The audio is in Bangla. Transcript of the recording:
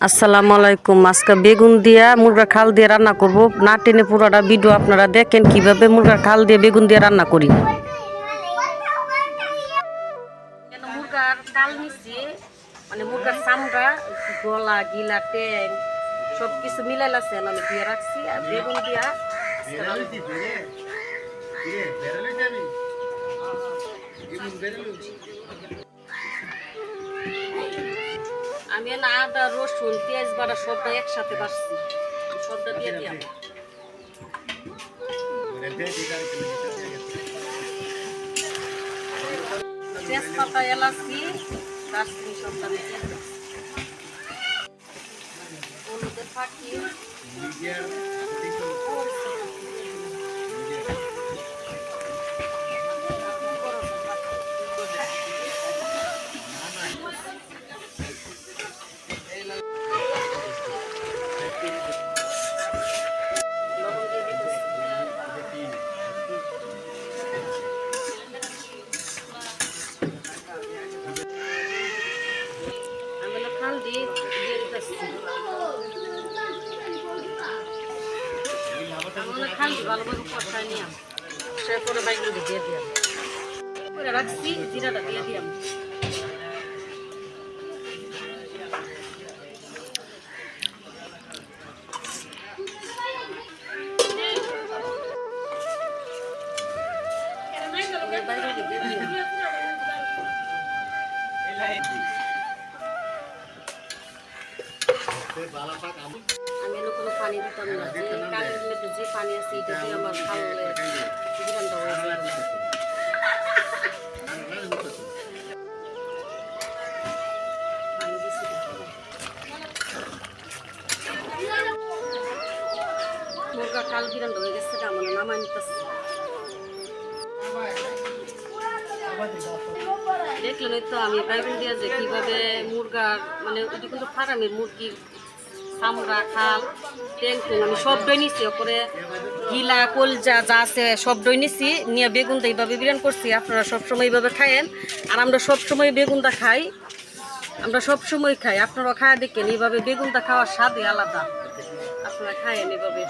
আসসালামু আলাইকুম। আজকে বেগুন দিয়া মুরগার খাল দিয়ে রান্না করব। না টেনে পুরোটা ভিডিও আপনারা দেখেন কিভাবে মুরগার খাল দিয়ে বেগুন দিয়ে রান্না করি। মুরগার কাল নিচ্ছি, মানে মুরগার চামড়া, গলা, গিলা, ট্যাং সব কিছু মিলাইলাছে আমি দিয়ে রাখছি। আর বেগুন দিয়া আমি আদা, রসুন, পেঁয়াজ বাটা সবটা একসাথে বাড়ছি, সবটা দিয়ে দিলাম। তেজপাতা, এলাচি, দারচিনি সবটা দিয়ে দিলাম। হলুদের ফাঁকি খাল দিয়ে দিয়ে দিতেছি। খাল দিয়ে ভালোভাবে কষায় নিয়ে কষায় করে বাইগুলো দিয়ে দিলাম, করে রাখছি। জিরাটা দিয়ে দিলাম। আমি কোনো পানি দিতাম না, যে কালের মধ্যে যে পানি আছে এটা দিয়ে আমার ভালো বিরানটা হয়ে যায়। মুরগা কাল বিরানটা হয়ে গেছে, আমার নামাই নিতেছে। দেখলেন তো আমি বাইবেল দিয়ে যে কিভাবে মুরগার, মানে ওইটা কিন্তু ফার্মের মুরগির চামড়া, খাল, ট্যাং আমি সবটাই নিচ্ছি। ওপরে গিলা, কলজা যা আছে সবটাই নিচ্ছি, নিয়ে বেগুনটা এইভাবে বিরান করছি। আপনারা সবসময় এইভাবে খায়েন, আর আমরা সবসময় বেগুনটা খাই, আমরা সবসময় খাই। আপনারা খায় দেখেন, এইভাবে বেগুনটা খাওয়ার স্বাদই আলাদা। আপনারা খায়েন এইভাবে।